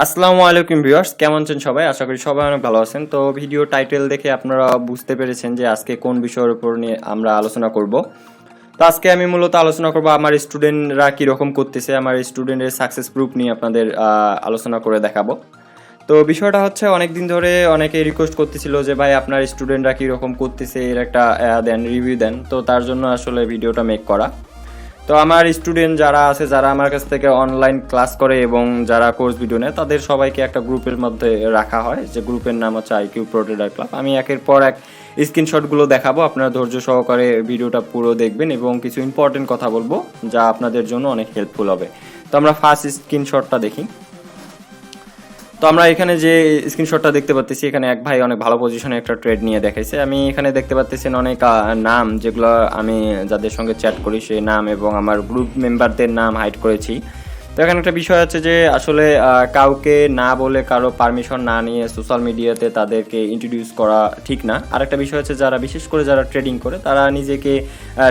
আসসালামু আলাইকুম ভিউয়ার্স, কেমন আছেন সবাই? আশা করি সবাই অনেক ভালো আছেন। তো ভিডিও টাইটেল দেখে আপনারা বুঝতে পেরেছেন যে আজকে কোন বিষয়ের উপর নিয়ে আমরা আলোচনা করব। তো আজকে আমি মূলত আলোচনা করব আমার স্টুডেন্টরা কীরকম করতেছে, আমার স্টুডেন্টের সাকসেস প্রুফ নিয়ে আপনাদের আলোচনা করে দেখাবো। তো বিষয়টা হচ্ছে অনেক দিন ধরে অনেকে রিকোয়েস্ট করতেছিল যে ভাই আপনার স্টুডেন্টরা কীরকম করতেছে এর একটা দেন, রিভিউ দেন। তো তার জন্য আসলে ভিডিওটা মেক করা। তো আমার স্টুডেন্ট যারা আছে, যারা আমার কাছ থেকে অনলাইন ক্লাস করে এবং যারা কোর্স ভিডিও নেয়, তাদের সবাইকে একটা গ্রুপের মধ্যে রাখা হয়, যে গ্রুপের নাম হচ্ছে আইকিউ প্রো ট্রেডার ক্লাব। আমি একের পর এক স্ক্রিনশটগুলো দেখাবো, আপনারা ধৈর্য সহকারে ভিডিওটা পুরো দেখবেন এবং কিছু ইম্পর্টেন্ট কথা বলবো যা আপনাদের জন্য অনেক হেল্পফুল হবে। তো আমরা ফার্স্ট স্ক্রিনশটটা দেখি। তো আমরা এখানে যে স্ক্রিনশটটা দেখতে পাচ্ছি, এখানে এক ভাই অনেক ভালো পজিশনে একটা ট্রেড নিয়ে দেখাইছে। আমি এখানে দেখতে পাচ্ছেন অনেক নাম, যেগুলো আমি যাদের সঙ্গে চ্যাট করি সেই নাম এবং আমার গ্রুপ মেম্বারদের নাম হাইড করেছি। তো এখানে একটা বিষয় আছে যে আসলে কাউকে না বলে, কারো পারমিশন না নিয়ে সোশ্যাল মিডিয়াতে তাদেরকে ইন্ট্রোডিউস করা ঠিক না। আরেকটা বিষয় হচ্ছে যারা বিশেষ করে যারা ট্রেডিং করে তারা নিজেকে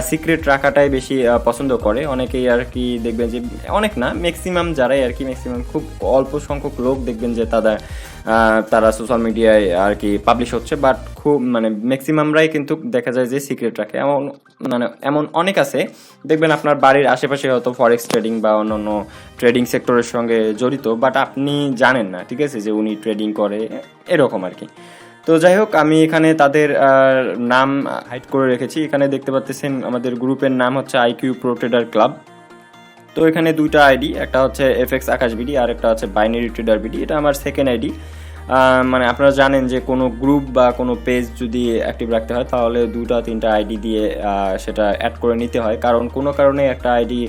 সিক্রেট রাখাটাই বেশি পছন্দ করে। অনেকেই আর কি দেখবেন যে, অনেক না, ম্যাক্সিমাম যারাই আর কি, ম্যাক্সিমাম খুব অল্প সংখ্যক লোক দেখবেন যে তারা সোশ্যাল মিডিয়ায় আর কি পাবলিশ হচ্ছে, বাট খুব ম্যাক্সিমামরাই কিন্তু দেখা যায় যে সিক্রেট রাখে। এমন অনেক আছে দেখবেন আপনার বাড়ির আশেপাশে হয়তো ফরেক্স ট্রেডিং বা অন্যান্য ট্রেডিং সেক্টরের সঙ্গে জড়িত, বাট আপনি জানেন না, ঠিক আছে, যে উনি ট্রেডিং করে, এরকম আর কি। তো যাই হোক, আমি এখানে তাদের নাম হাইড করে রেখেছি। এখানে দেখতে পাচ্ছেন আমাদের গ্রুপের নাম হচ্ছে আইকিউ প্রো ট্রেডার ক্লাব। তো এখানে দুইটা আইডি, একটা হচ্ছে FX আকাশ বিডি আর একটা হচ্ছে বাইনারি ট্রেডার বিডি। এটা আমার সেকেন্ড আইডি। আপনারা জানেন যে কোনো গ্রুপ বা কোনো পেজ যদি অ্যাক্টিভ রাখতে হয় তাহলে দুটা তিনটা আইডি দিয়ে সেটা অ্যাড করে নিতে হয়, কারণ কোনো কারণে একটা আইডি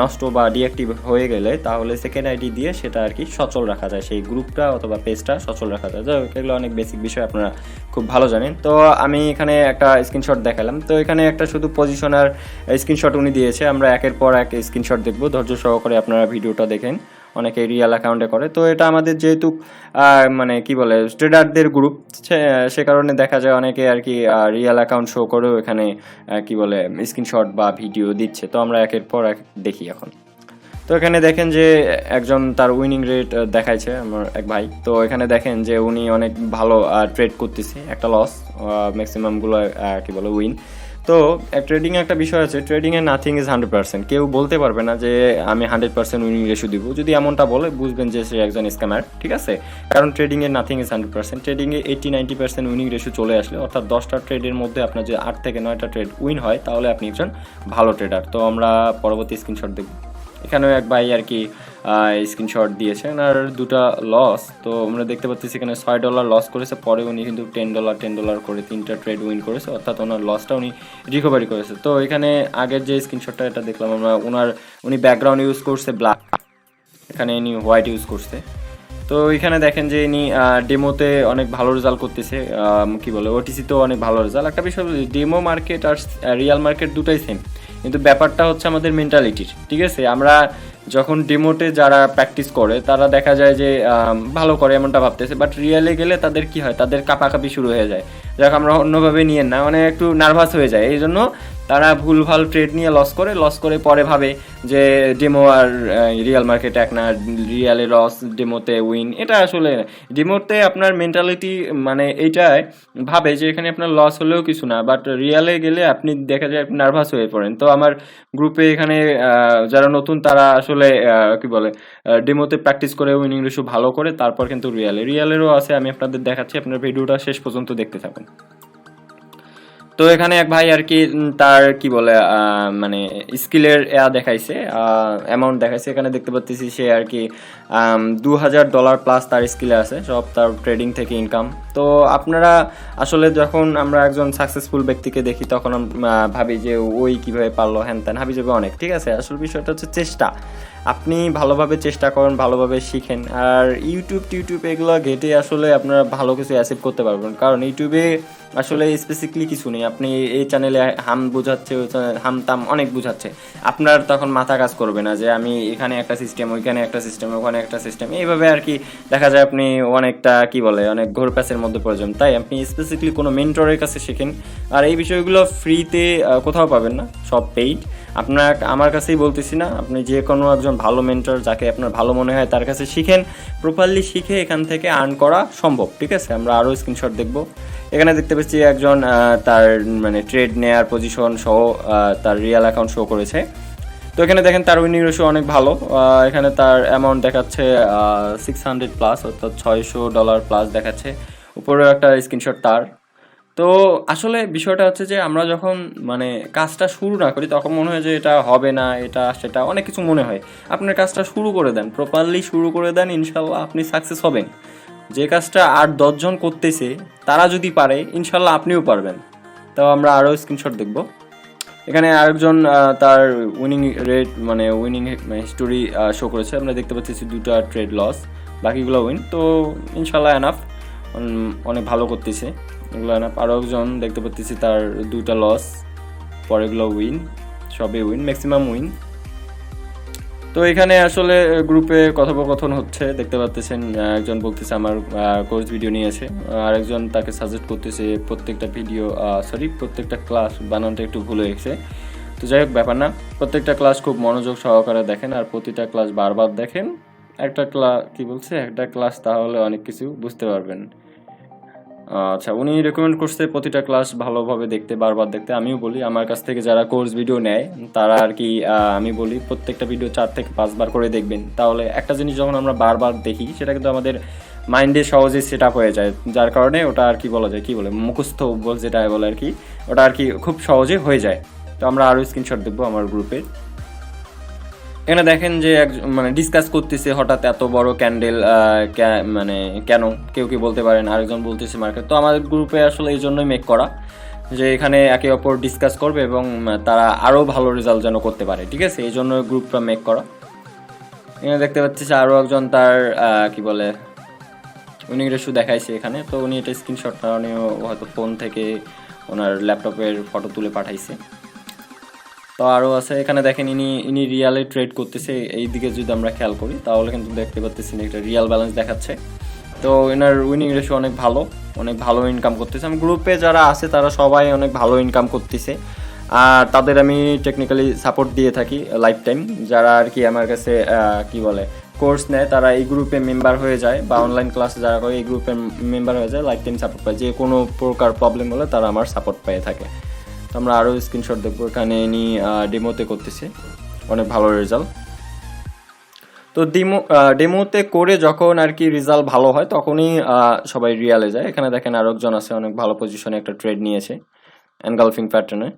নষ্ট বা ডিঅ্যাক্টিভ হয়ে গেলে তাহলে সেকেন্ড আইডি দিয়ে সেটা আর কি সচল রাখা যায়, সেই গ্রুপটা অথবা পেজটা সচল রাখা যায়। যাই হোক, এগুলো অনেক বেসিক বিষয়, আপনারা খুব ভালো জানেন। তো আমি এখানে একটা স্ক্রিনশট দেখালাম। তো এখানে একটা শুধু পজিশনার স্ক্রিনশট উনি দিয়েছে। আমরা একের পর এক স্ক্রিনশট দেখব, ধৈর্য সহকারে আপনারা ভিডিওটা দেখেন। অনেকে রিয়েল অ্যাকাউন্টে করে। তো এটা আমাদের যেহেতু ট্রেডারদের গ্রুপ, সে কারণে দেখা যায় অনেকে আর কি রিয়েল অ্যাকাউন্ট শো করেও এখানে স্ক্রিনশট বা ভিডিও দিচ্ছে। তো আমরা একের পর এক দেখি এখন। তো এখানে দেখেন যে একজন তার উইনিং রেট দেখাইছে, আমার এক ভাই। তো এখানে দেখেন যে উনি অনেক ভালো ট্রেড করতেছে, একটা লস, ম্যাক্সিমামগুলো উইন। তো ট্রেডিংয়ে একটা বিষয় আছে, ট্রেডিংয়ে নাথিং ইজ 100%। কেউ বলতে পারবে না যে আমি 100% উইনিং রেশিও দিব। যদি এমনটা বলে বুঝবেন যে সে একজন স্ক্যামার, ঠিক আছে। কারণ ট্রেডিংয়ে নাথিং ইজ 100%। ট্রেডিংয়ে 80-90% উইনিং রেশিও চলে আসলে, অর্থাৎ 10টা ট্রেডের মধ্যে আপনার যে 8 থেকে 9টা ট্রেড উইন হয়, তাহলে আপনি একজন ভালো ট্রেডার। তো আমরা পরবর্তী স্ক্রিনশট দেখব। এখানেও এক ভাই আর কি স্ক্রিনশট দিয়েছেন আর দুটা লস। তো আমরা দেখতে পাচ্ছি এখানে $6 লস করেছে, পরে উনি কিন্তু $10 করে 3টা ট্রেড উইন করেছে, অর্থাৎ ওনার লসটা উনি রিকভারি করেছে। তো এখানে আগের যে স্ক্রিনশটটা এটা দেখলাম আমরা, উনি ব্যাকগ্রাউন্ড ইউজ করছে ব্ল্যাক, এখানে ইনি হোয়াইট ইউজ করছে। তো এখানে দেখেন যে ইনি ডেমোতে অনেক ভালো রেজাল্ট করতেছে, ওটিসিতেও অনেক ভালো রেজাল্ট। একটা বিষয়, ডেমো মার্কেট আর রিয়াল মার্কেট দুটাই সেম, কিন্তু ব্যাপারটা হচ্ছে আমাদের মেন্টালিটির, ঠিক আছে। আমরা যখন ডেমোতে যারা প্র্যাকটিস করে তারা দেখা যায় যে ভালো করে এমনটা ভাবতেছে, বাট রিয়েলে গেলে তাদের কি হয়, তাদের কাঁপাকাঁপি শুরু হয়ে যায়। যাক, আমরা অন্যভাবে নিয়ে না, একটু নার্ভাস হয়ে যায়, এই জন্য তারা ভুলভাল ট্রেড নিয়ে লস করে পরে ভাবে যে ডেমো আর রিয়াল মার্কেট এক না, রিয়ালে লস ডেমোতে উইন। এটা আসলে ডেমোতে আপনার মেন্টালিটি এইটাই ভাবে যে এখানে আপনার লস হলেও কিছু না, বাট রিয়ালে গেলে আপনি দেখা যায় আপনি নার্ভাস হয়ে পড়েন। তো আমার গ্রুপে এখানে যারা নতুন তারা আসলে ডেমোতে প্র্যাকটিস করে উইনিং রেশিও ভালো করে, তারপর কিন্তু রিয়ালেরও আছে, আমি আপনাদের দেখাচ্ছি, আপনার ভিডিওটা শেষ পর্যন্ত দেখতে থাকুন। তো এখানে এক ভাই আর কি তার স্কিলের দেখাইছে, অ্যামাউন্ট দেখাইছে। এখানে দেখতে পাচ্ছি সে আর কি $2000 প্লাস তার স্কিলে আছে, সব তার ট্রেডিং থেকে ইনকাম। তো আপনারা আসলে যখন আমরা একজন সাকসেসফুল ব্যক্তিকে দেখি তখন ভাবি যে ওই কিভাবে পারলো, হ্যান ত্যান হাবি যাবে অনেক, ঠিক আছে। আসল বিষয়টা হচ্ছে চেষ্টা। আপনি ভালোভাবে চেষ্টা করেন, ভালোভাবে শিখেন, আর ইউটিউব এগুলো ঘেটে আসলে আপনারা ভালো কিছু অ্যাচিভ করতে পারবেন। কারণ ইউটিউবে আসলে স্পেসিফিকলি কিছু নেই। আপনি এই চ্যানেলে হাম বোঝাচ্ছে, ওই হামতাম অনেক বোঝাচ্ছে, আপনার তখন মাথা কাজ করবে না যে আমি এখানে একটা সিস্টেম, ওইখানে একটা সিস্টেম, ওখানে একটা সিস্টেম, এইভাবে আর কি দেখা যায় আপনি অনেকটা অনেক ঘোর প্যাচের মধ্যে পড়ে যাবেন। তাই আপনি স্পেসিফিকলি কোনো মেন্টরের কাছে শেখেন। আর এই বিষয়গুলো ফ্রিতে কোথাও পাবেন না, সব পেইড। আমার কাছেই বলতেছি না, আপনি যে কোনো একজন ভালো মেন্টর যাকে আপনার ভালো মনে হয় তার কাছে শিখেন, প্রপারলি শিখে এখান থেকে আর্ন করা সম্ভব। ঠিক আছে, আমরা আরও স্ক্রিনশট দেখব। এখানে দেখতে পাচ্ছি একজন তার মানে ট্রেড নেয়ার পজিশন সহ তার রিয়েল অ্যাকাউন্ট শো করেছে। তো এখানে দেখেন তার উইনিং রেশিও অনেক ভালো। এখানে তার অ্যামাউন্ট দেখাচ্ছে 600 প্লাস, অর্থাৎ $600 প্লাস দেখাচ্ছে। উপরেও একটা স্ক্রিনশট তার। তো আসলে বিষয়টা হচ্ছে যে আমরা যখন মানে কাজটা শুরু না করি তখন মনে হয় যে এটা হবে না, এটা সেটা অনেক কিছু মনে হয়। আপনার কাজটা শুরু করে দেন, প্রপারলি শুরু করে দেন, ইনশাল্লাহ আপনি সাকসেস হবেন। যে কাজটা 8-10 জন করতেছে তারা যদি পারে, ইনশাল্লাহ আপনিও পারবেন। তো আমরা আরও স্ক্রিনশট দেখব। এখানে আরেকজন তার উইনিং রেট মানে উইনিং হিস্টোরি শো করেছে। আমরা দেখতে পাচ্ছি 2টা ট্রেড লস, বাকিগুলো উইন। তো ইনশাল্লাহ এনাফ, অনেক ভালো করতেছে এগুলো এনাফ। আরও একজন দেখতে পাচ্ছি তার 2টা লস, পরেগুলো উইন, সবই উইন, ম্যাক্সিমাম উইন। তো এখানে আসলে গ্রুপে কথোপকথন হচ্ছে, দেখতে পাচ্ছেন একজন বলতেছে আমার কোর্স ভিডিও নিয়েছে, আর একজন তাকে সাজেস্ট করতেছে প্রত্যেকটা ক্লাস বানানটা একটু ভুল হয়েছে। তো যাই হোক, ব্যাপার না, প্রত্যেকটা ক্লাস খুব মনোযোগ সহকারে দেখেন আর প্রতিটা ক্লাস বারবার দেখেন। একটা ক্লাস তাহলে অনেক কিছু বুঝতে পারবেন। আচ্ছা, উনি রেকমেন্ড করছে প্রতিটা ক্লাস ভালোভাবে দেখতে, বারবার দেখতে। আমিও বলি আমার কাছ থেকে যারা কোর্স ভিডিও নেয় তারা আর কি, আমি বলি প্রত্যেকটা ভিডিও 4 থেকে 5 বার করে দেখবেন। তাহলে একটা জিনিস যখন আমরা বারবার দেখি সেটা কিন্তু আমাদের মাইন্ডে সহজেই সেট আপ হয়ে যায়, যার কারণে ওটা আর কি বলা যায়, কি বলে মুখস্থ যেটা বলে আর কি, ওটা আর কি খুব সহজে হয়ে যায়। তো আমরা আরও স্ক্রিনশট দেখবো আমার গ্রুপে। এখানে দেখেন যে মানে ডিসকাস করতেছে হঠাৎ এত বড় ক্যান্ডেল মানে কেন, কেউ কি বলতে পারেন, আরেকজন বলতেছে মার্কেট। তো আমাদের গ্রুপে আসলে এই জন্যই মেক করা যে এখানে একে অপর ডিসকাস করবে এবং তারা আরও ভালো রেজাল্ট যেন করতে পারে। ঠিক আছে, এই জন্য গ্রুপটা মেক করা। এখানে দেখতে পাচ্ছি আরও একজন তার কি বলে উইনিং রেশিও দেখাইছে এখানে। তো উনি এটা স্ক্রিনশটটা উনি হয়তো ফোন থেকে ওনার ল্যাপটপের ফটো তুলে পাঠাইছে। তো আরও আছে, এখানে দেখেন ইনি রিয়ালে ট্রেড করতেছে। এই দিকে যদি আমরা খেয়াল করি তাহলে কিন্তু দেখতে পাচ্ছি একটা রিয়াল ব্যালেন্স দেখাচ্ছে। তো এনার উইনিং রেশিও অনেক ভালো ইনকাম করতেছে। আমি গ্রুপে যারা আছে তারা সবাই অনেক ভালো ইনকাম করতেছে, আর তাদের আমি টেকনিক্যালি সাপোর্ট দিয়ে থাকি লাইফ টাইম। যারা আর কি আমার কাছে কি বলে কোর্স নেয় তারা এই গ্রুপে মেম্বার হয়ে যায়, বা অনলাইন ক্লাসে যারা করে এই গ্রুপে মেম্বার হয়ে যায়, লাইফ টাইম সাপোর্ট পায়। যে কোনো প্রকার প্রবলেম হলে তারা আমার সাপোর্ট পেয়ে থাকে। তো আমরা আরও স্ক্রিনশট দেখবো। এখানে ইনি ডেমোতে করতেছে, অনেক ভালো রেজাল্ট। তো ডেমোতে করে যখন আর কি রেজাল্ট ভালো হয় তখনই সবাই রিয়ালে যায়। এখানে দেখেন আরও একজন আছে, অনেক ভালো পজিশনে একটা ট্রেড নিয়েছে এনগালফিং প্যাটার্নে।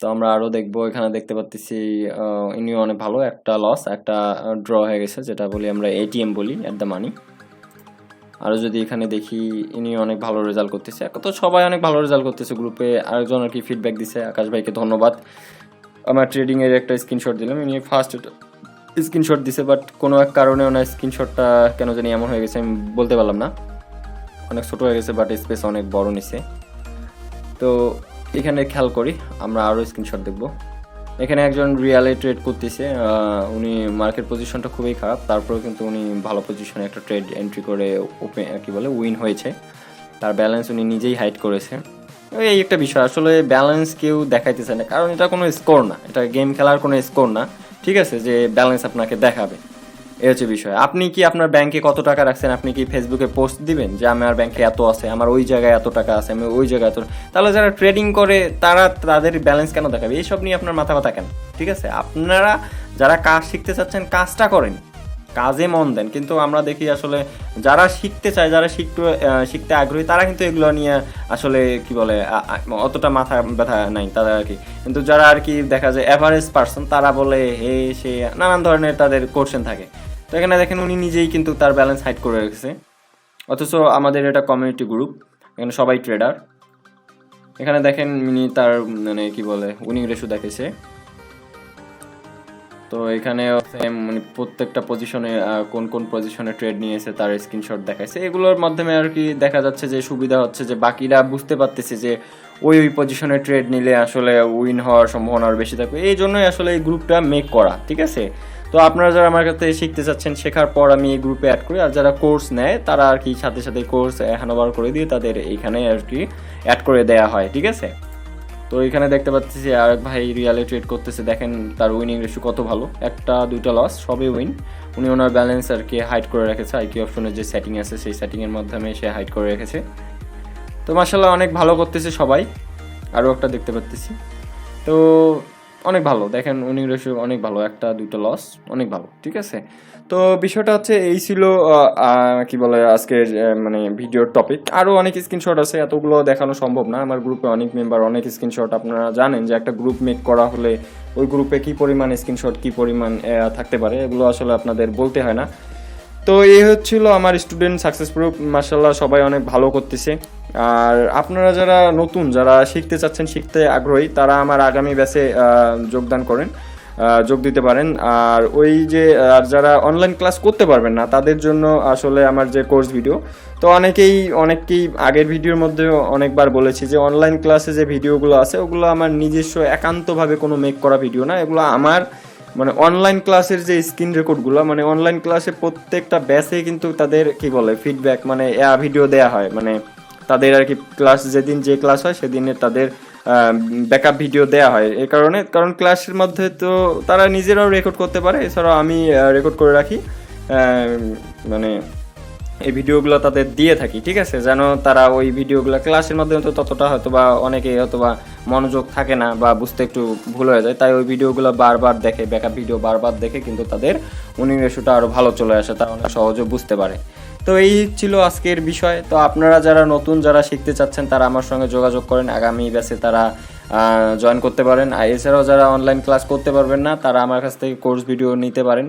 তো আমরা আরও দেখবো। এখানে দেখতে পাচ্ছি ইনিও অনেক ভালো, একটা লস, একটা ড্র হয়ে গেছে, যেটা বলি আমরা এটিএম বলি, অ্যাট দ্য মানি। আরও যদি এখানে দেখি ইনি অনেক ভালো রেজাল্ট করতেছে। তো সবাই অনেক ভালো রেজাল্ট করতেছে গ্রুপে। আরেকজন আর কি ফিডব্যাক দিছে, আকাশ ভাইকে ধন্যবাদ। আমার ট্রেডিংয়ের একটা স্ক্রিনশট দিলাম, ইনি ফার্স্ট স্ক্রিনশট দিছে, বাট কোনো এক কারণে ওনার স্ক্রিনশটটা কেন জানি এমন হয়ে গেছে, আমি বলতে পারলাম না, অনেক ছোটো হয়ে গেছে, বাট স্পেস অনেক বড় নিছে। তো এখানে খেয়াল করি, আমরা আরও স্ক্রিনশট দেখব। এখানে একজন রিয়ালে ট্রেড করতেছে, উনি মার্কেট পজিশনটা খুবই খারাপ, তারপরেও কিন্তু উনি ভালো পজিশনে একটা ট্রেড এন্ট্রি করে উইন হয়েছে। তার ব্যালেন্স উনি নিজেই হাইড করেছে। এই একটা বিষয়, আসলে ব্যালেন্স কেউ দেখাইতেছে না, কারণ এটা কোনো স্কোর না, এটা গেম খেলার কোনো স্কোর না। ঠিক আছে, যে ব্যালেন্স আপনাকে দেখাবে, এই হচ্ছে বিষয়। আপনি কি আপনার ব্যাংকে কত টাকা রাখছেন, আপনি কি ফেসবুকে পোস্ট দিবেন যে আমার ব্যাংকে এত আছে, আমার ওই জায়গায় এত টাকা আছে, আমি ওই জায়গায় এত? তাহলে যারা ট্রেডিং করে তারা তাদের ব্যালেন্স কেন দেখাবে? এইসব নিয়ে আপনার মাথা ব্যথা কেন? ঠিক আছে, আপনারা যারা কাজ শিখতে চাচ্ছেন কাজটা করেন, কাজে মন দেন। কিন্তু আমরা দেখি আসলে যারা শিখতে চায়, যারা শিখতে আগ্রহী, তারা কিন্তু এগুলো নিয়ে আসলে কি বলে অতটা মাথা ব্যথা নাই তাদের আর কি। কিন্তু যারা আর কি দেখা যায় অ্যাভারেজ পার্সন, তারা বলে সে নানান ধরনের তাদের কোশ্চেন থাকে। তো এখানে দেখেন উনি নিজেই কিন্তু তার ব্যালেন্স হাইড করে রেখেছে, অথচ আমাদের এটা কমিউনিটি গ্রুপ, এখানে সবাই ট্রেডার। এখানে দেখেন উনি তার মানে কি বলে উইনিং রেশিও দেখেছে। তো এখানে মানে প্রত্যেকটা পজিশনে কোন কোন পজিশনে ট্রেড নিয়েছে তার স্ক্রিনশট দেখাইছে। এগুলোর মাধ্যমে আর কি দেখা যাচ্ছে যে সুবিধা হচ্ছে যে বাকিরা বুঝতে পারতেছে যে ওই পজিশনে ট্রেড নিলে আসলে উইন হওয়ার সম্ভাবনা আরও বেশি থাকবে। এই জন্যই আসলে এই গ্রুপটা মেক করা। ঠিক আছে, তো আপনারা যারা আমার কাছে শিখতে চাচ্ছেন, শেখার পর আমি এই গ্রুপে অ্যাড করি, আর যারা কোর্স নেয় তারা আর কি সাথে সাথে কোর্স হ্যান্ড ওভার করে দিয়ে তাদের এইখানে আর কি অ্যাড করে দেওয়া হয়। ঠিক আছে, তো এখানে দেখতে পাচ্ছি আরেক ভাই রিয়ালে ট্রেড করতেছে, দেখেন তার উইনিং রেশিও কত ভালো, একটা দুইটা লস সবই উইন। উনি ওনার ব্যালেন্স আর কি হাইড করে রেখেছে, আইকি অপশনের যে সেটিং আছে সেই সেটিংয়ের মাধ্যমে সে হাইড করে রেখেছে। তো মাশাআল্লাহ অনেক ভালো করতেছে সবাই। আরও একটা দেখতে পাচ্ছি, তো অনেক ভালো, দেখেন উইনিং রেশিও অনেক ভালো, একটা দুইটা লস অনেক ভালো, ঠিক আছে। তো বিষয়টা হচ্ছে এই ছিল কি বলে আজকের মানে ভিডিওর টপিক। আরও অনেক স্ক্রিনশট আছে, এতগুলো দেখানো সম্ভব না, আমার গ্রুপে অনেক মেম্বার, অনেক স্ক্রিনশট। আপনারা জানেন যে একটা গ্রুপ মেক করা হলে ওই গ্রুপে কী পরিমাণ স্ক্রিনশট কী পরিমাণ থাকতে পারে, এগুলো আসলে আপনাদের বলতে হয় না। তো এই হচ্ছিল আমার স্টুডেন্ট সাকসেস প্রুফ, মাশাআল্লাহ সবাই অনেক ভালো করতেছে। আর আপনারা যারা নতুন, যারা শিখতে চাচ্ছেন, শিখতে আগ্রহী, তারা আমার আগামী ব্যাচে যোগদান করেন, যোগ দিতে পারেন। আর ওই যে আর যারা অনলাইন ক্লাস করতে পারবেন না তাদের জন্য আসলে আমার যে কোর্স ভিডিও, তো অনেকেই আগের ভিডিওর মধ্যেও অনেকবার বলেছি যে অনলাইন ক্লাসে যে ভিডিওগুলো আছে ওগুলো আমার নিজস্ব একান্তভাবে কোনো মেক করা ভিডিও না, এগুলো আমার মানে অনলাইন ক্লাসের যে স্ক্রিন রেকর্ডগুলো, মানে অনলাইন ক্লাসে প্রত্যেকটা ব্যাচে কিন্তু তাদের কি বলে ফিডব্যাক, মানে ভিডিও দেয়া হয়, মানে তাদের আর কি ক্লাস যেদিন যে ক্লাস হয় সেদিনের তাদের ব্যাকআপ ভিডিও দেওয়া হয়। এই কারণে, কারণ ক্লাসের মধ্যে তো তারা নিজেরাও রেকর্ড করতে পারে, এছাড়াও আমি রেকর্ড করে রাখি, মানে এই ভিডিওগুলো তাদের দিয়ে থাকি, ঠিক আছে, যেন তারা ওই ভিডিওগুলো ক্লাসের মাধ্যমে তো ততটা হয়তো বা অনেকেই হয়তো বা মনোযোগ থাকে না বা বুঝতে একটু ভুল হয়ে যায়, তাই ওই ভিডিওগুলো বারবার দেখে, ব্যাকআপ ভিডিও বারবার দেখে কিন্তু তাদের উইনিং রেশিওটা আরও ভালো চলে আসে, তারা অনেক সহজে বুঝতে পারে। তো এই ছিল আজকের বিষয়। তো আপনারা যারা নতুন, যারা শিখতে চাচ্ছেন, তারা আমার সঙ্গে যোগাযোগ করেন, আগামী ব্যাচে তারা জয়েন করতে পারেন। আর এছাড়াও যারা অনলাইন ক্লাস করতে পারবেন না, তারা আমার কাছ থেকে কোর্স ভিডিও নিতে পারেন।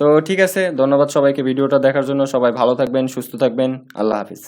তো ঠিক আছে, ধন্যবাদ সবাইকে ভিডিওটা দেখার জন্য। সবাই ভালো থাকবেন, সুস্থ থাকবেন, আল্লাহ হাফিজ।